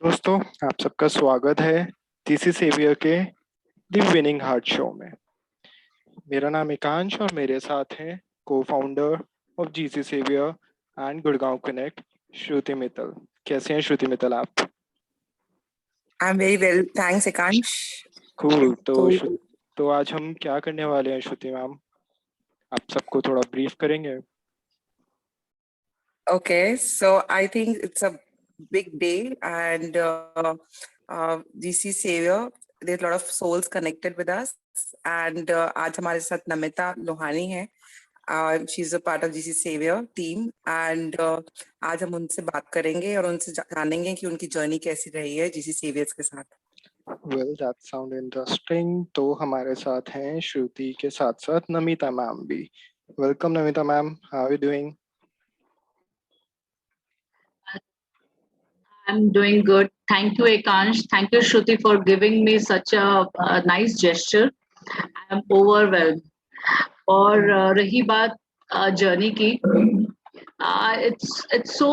दोस्तों, आप सबका स्वागत है जीसी सेवियर के द विनिंग हार्ट शो में। मेरा नाम एकांश और मेरे साथ हैं co founder of GC Saviour and Gurgaon Connect, Shruti Mittal. कैसे हैं श्रुति मित्तल आप? I'm very well, thanks Ekansh. Cool. तो आज हम क्या करने वाले हैं श्रुति मैम? आप सबको थोड़ा ब्रीफ करेंगे? Okay, so I think it's a big day and GC Savior, there's a lot of souls connected with us and आज हमारे साथ नमिता लोहानी है. She's a part of GC Savior team and आज हम उनसे बात करेंगे और उनसे जानेंगे कि उनकी जर्नी कैसी रही है GC Saviors के साथ. Well, that sound interesting. तो हमारे साथ हैं श्रुति के साथ साथ नमिता मैम भी. Welcome Namita ma'am, how are you doing? I'm doing good. Thank you, Ekansh. Thank you, Shruti, for giving me such a nice gesture. I'm overwhelmed. और रही बात जर्नी की, it's so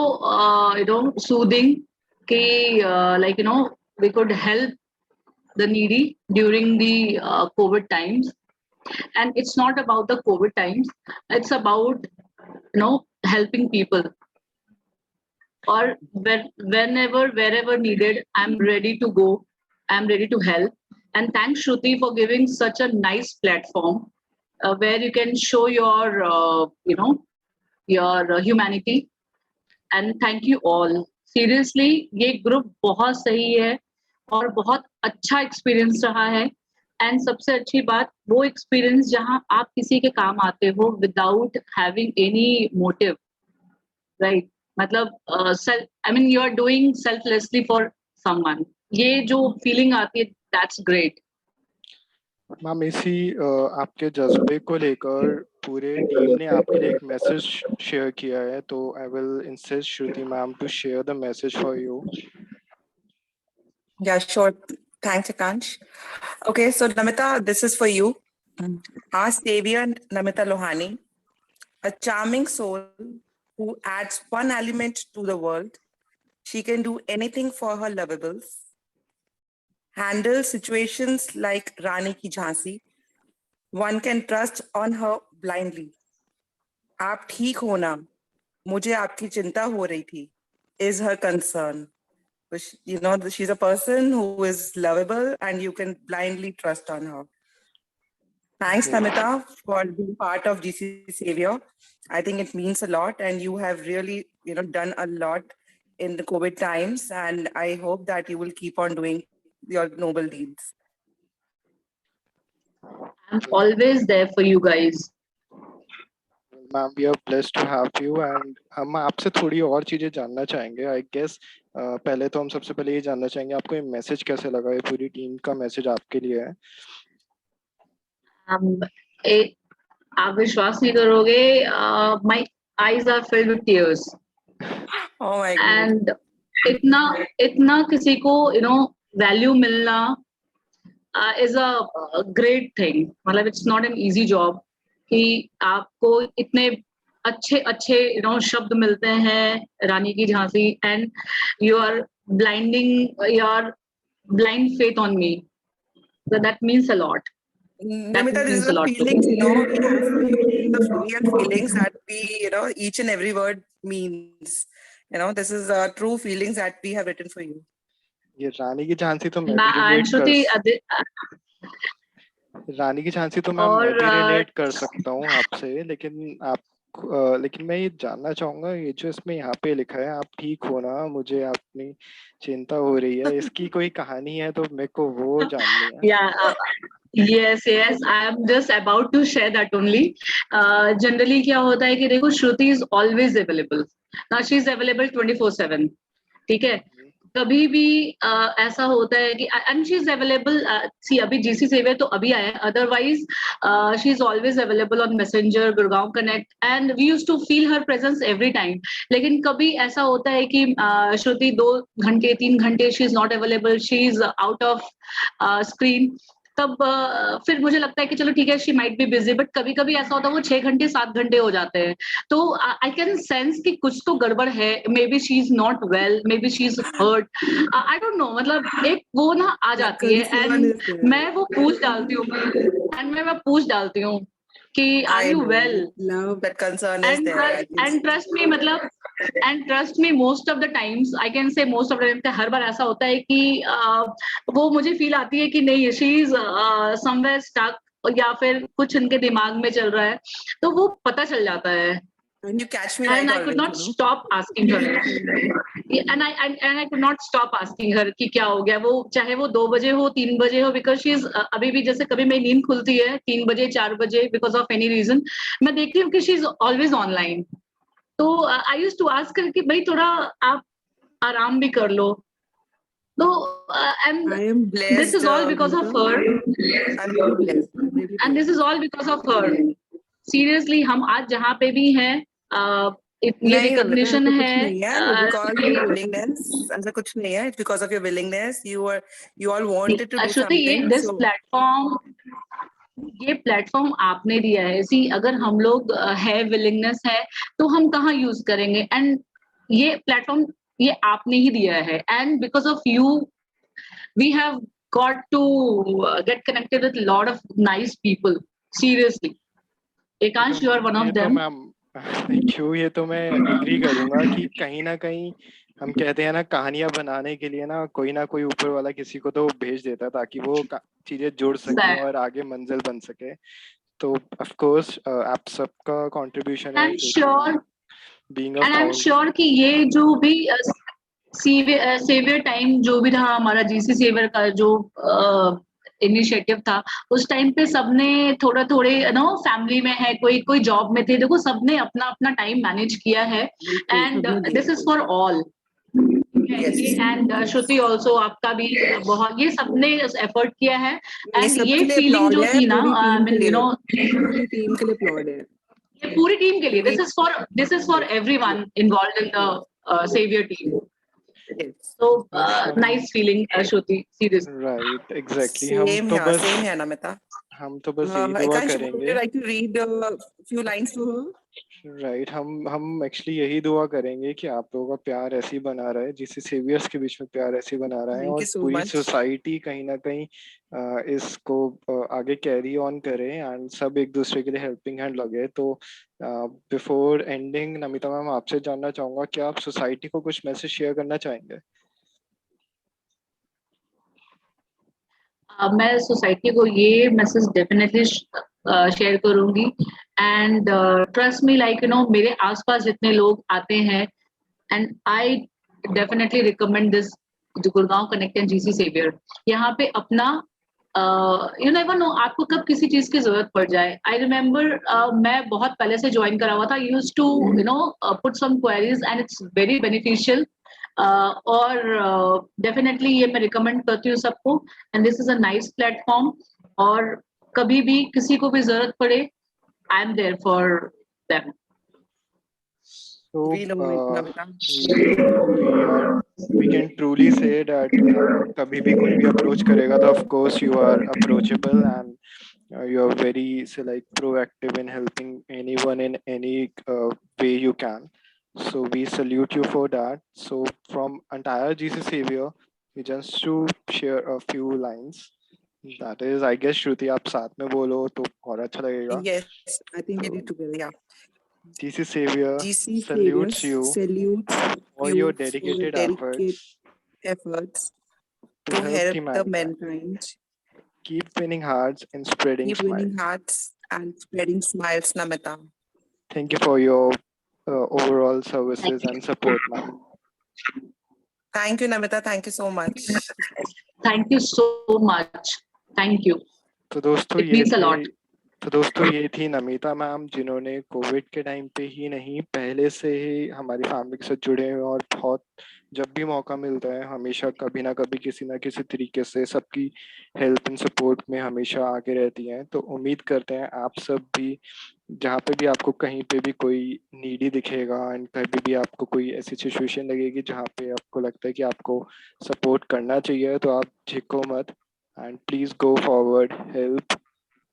soothing कि we could help the needy during the COVID times, and it's not about the COVID times. It's about helping people. Or whenever, wherever needed, I'm ready to go. I'm ready to help. And thanks, Shruti, for giving such a nice platform where you can show your, your humanity. And thank you all. Seriously, ये group बहुत सही है और बहुत अच्छा experience रहा है. And सबसे अच्छी बात वो experience जहाँ आप किसी के काम आते हो without having any motive, right? मतलब I mean you are doing selflessly for someone. ये जो feeling आती है, that's great. मैम, इसी आपके जज्बे को लेकर पूरे टीम ने आपके लिए एक मैसेज शेयर किया है, तो I will insist Shruti ma'am to share the message for you. Yeah, sure. Thanks, Ekansh. Okay, so Namita, this is for you. Our savior, Namita Lohani, a charming soul who adds one element to the world. She can do anything for her lovables, handle situations like Rani ki Jhansi. One can trust on her blindly. आप ठीक हो ना, मुझे आपकी चिंता हो रही थी, is her concern. You know, she's a person who is lovable and you can blindly trust on her. Thanks, Namita, for being part of GC Savior. I think it means a lot, and you have really, done a lot in the COVID times, and I hope that you will keep on doing your noble deeds. I'm always there for you guys. Ma'am, we are blessed to have you, and हम आपसे थोड़ी और चीजें जानना चाहेंगे. I guess पहले तो हम सबसे पहले ये जानना चाहेंगे आपको ये मैसेज कैसे लगा, ये पूरी टीम का मैसेज आपके लिए है. आप विश्वास नहीं करोगे, my eyes are filled with tears. Oh my God. And इतना किसी को value मिलना is a great thing. मतलब it's not an easy job कि आपको इतने अच्छे शब्द मिलते हैं रानी की Jhansi, and you are blinding your blind faith on me. So that means a lot. Namita, this is the feelings, the real feelings that we, each and every word means. This is true feelings that we have written for you. ये रानी की झांसी तो मैं भी relate कर सकता हूँ आपसे, लेकिन मैं ये जानना चाहूंगा, ये जो इसमें यहाँ पे लिखा है आप ठीक हो ना, मुझे अपनी चिंता हो रही है, इसकी कोई कहानी है तो मेरे को वो जाननी है. Yes, I am just about to share that only. Generally क्या होता है कि देखो, Shruti is always available. Now she is available 24/7. ठीक है, कभी भी ऐसा होता है कि and she is available. See, अभी GC सेवियर तो अभी आया है. Otherwise, she is always available on Messenger, Gurgaon Connect, and we used to feel her presence every time. लेकिन कभी ऐसा होता है कि श्रुति 2 घंटे 3 घंटे she is not available. She is out of screen. तब फिर मुझे लगता है कि चलो ठीक है, she might be busy, but कभी कभी ऐसा होता है वो 6 घंटे 7 घंटे हो जाते हैं, तो आई कैन सेंस कि कुछ तो गड़बड़ है, maybe she is not well, maybe she is hurt, I don't know, मतलब एक वो ना आ जाती है, एंड मैं वो पूछ डालती हूँ, कि are I you know. Well, Love that concern is there. I can and see. Trust me, मतलब and trust me, most of the times, I can say most of the times, हर बार ऐसा होता है कि वो मुझे फील आती है कि नहीं, शी इज समवेयर स्टक, या फिर कुछ इनके दिमाग में चल रहा है, तो वो पता चल जाता है, And you catch me right and I always, could not you know. stop asking her. And I could not stop asking her कि क्या हो गया, वो चाहे वो 2 बजे हो 3 बजे हो, because she is अभी भी, जैसे कभी मेरी नींद खुलती है 3 बजे 4 बजे because of any reason, मैं देखती हूँ कि she is always online. तो I used to ask her कि भाई थोड़ा आप आराम भी कर लो, तो and I am this blessed, is all because of Namita. her, I'm very blessed. I'm very and this blessed. is all because of her. Seriously, हम आज जहाँ पे भी हैं, ये नहीं Namita, रिकॉग्निशन ऐसा कुछ है, नहीं है. Because of your willingness, ऐसा कुछ नहीं है. It's because of your willingness. You all wanted to do श्रुति, ये something. दिस So प्लेटफॉर्म, ये प्लेटफॉर्म आपने दिया है, सी अगर हम लोग है, विलिंगनेस है, तो हम कहाँ यूज करेंगे, एंड ये प्लेटफॉर्म ये आपने ही दिया है, and because of you we have got to get connected with lot of nice people, seriously, Ekansh, you are one of ये तो देम. मैम थैंक यू, ये तो मैं एग्री करूंगा कि कहीं ना कहीं हम कहते हैं ना, कहानियां बनाने के लिए ना कोई ऊपर वाला किसी को तो भेज देता है ताकि वो चीजें जुड़ सके और आगे मंजिल बन सके. तो ऑफ कोर्स आप सबका कंट्रीब्यूशन आई है am sure, being a and I am found. Sure कि ये जो भी सेवियर टाइम जो भी रहा हमारा, जीसी सेवियर का जो इनिशिएटिव था, उस टाइम पे सबने थोड़ा थोड़े नो फैमिली में है, कोई कोई जॉब में थे, देखो सबने अपना अपना टाइम मैनेज किया है, and this is for all. yes. And Shruti also, आपका भी बहुत, ये सबने एफर्ट किया है, ये एंड ये सबके लिए फीलिंग applaud जो है, थी ना, पूरी आई टीम के मीन यू लिए. नो, पूरी टीम के लिए applaud है. ये पूरी टीम के लिए, पूरी this is for everyone involved in the saviour team. yes. So nice feeling, Shruti. Seriously. Right exactly. Same here, Namita. हम तो बस यही दुआ Akansh, would करेंगे. you like to read a few lines to her? Right हम actually यही दुआ करेंगे कि आप लोगों का प्यार ऐसे ही बना रहे, जिससे सेवियर्स के बीच में प्यार ऐसे ही बना रहा है, Thank और you so पूरी much. सोसाइटी कहीं ना कहीं इसको आगे कैरी ऑन करे, एंड सब एक दूसरे के लिए हेल्पिंग हैंड लगे. तो बिफोर एंडिंग, नमिता मैम, आपसे जानना चाहूंगा कि आप सोसाइटी को कुछ मैसेज शेयर करना चाहेंगे? मैं सोसाइटी को ये मैसेज डेफिनेटली शेयर करूंगी, and trust me, like you know, मेरे आसपास जितने लोग आते हैं, and I definitely recommend this, Gurgaon connect and GC saviour. यहाँ पे अपना यू नेवर नो आपको कब किसी चीज की जरूरत पड़ जाए. आई रिमेम्बर मैं बहुत पहले से ज्वाइन करा हुआ था, use to you know put some queries, and it's very beneficial. और डेफिनेटली ये मैं रिकमेंड करती हूँ सबको, and this is a nice platform. और कभी भी किसी को भी जरूरत पड़े, I am there for them. So We know it, Namita. we can truly say that कभी भी कोई भी अप्रोच करेगा तो of course you are approachable, and you are very, say, like, proactive in helping anyone in any way you can. So we salute you for that. So from entire GC Savior, we just to share a few lines. That is, I guess, Shruti, आप साथ में बोलो तो और अच्छा लगेगा. Yes, I think we need to go. Yeah. GC Savior GC salutes Saviors you salutes for you your for dedicated dedicate efforts efforts to to help help the the mankind. mankind. Keep winning hearts and spreading Keep smiles. winning hearts and spreading smiles, Namita. Thank you for your overall services and support, ma'am. Thank you, Namita. Thank you so much. Thank you so much. Thank you. तो दोस्तों It means a lot. ये थी Namita ma'am, जिन्होंने Covid के time पे ही नहीं, पहले से ही हमारी फैमिली के साथ जुड़े हुए, और बहुत जब भी मौका मिलता है हमेशा कभी ना कभी किसी ना किसी तरीके से सबकी हेल्प एंड सपोर्ट में हमेशा आगे रहती हैं. तो उम्मीद करते हैं आप सब भी, जहाँ पे भी आपको कहीं पे भी कोई नीडी दिखेगा, एंड कभी भी आपको कोई ऐसी सिचुएशन लगेगी जहाँ पे आपको लगता है कि आपको सपोर्ट करना चाहिए, तो आप झिको मत, and please go forward, help,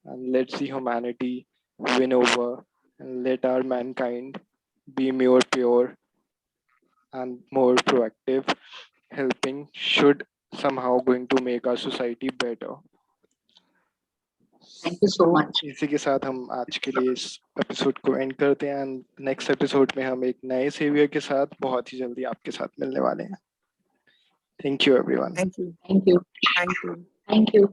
and let's see humanity win over, and let our mankind be more pure and more proactive. Helping should somehow going to make our society better. Thank you so much. इसी के साथ हम आज के लिए इस episode को and करते हैं एंड नेक्स्ट एपिसोड में हम एक नए सेवियर के साथ बहुत ही जल्दी आपके साथ मिलने वाले हैं. Thank you everyone. Thank you. Thank you. Thank you. Thank you.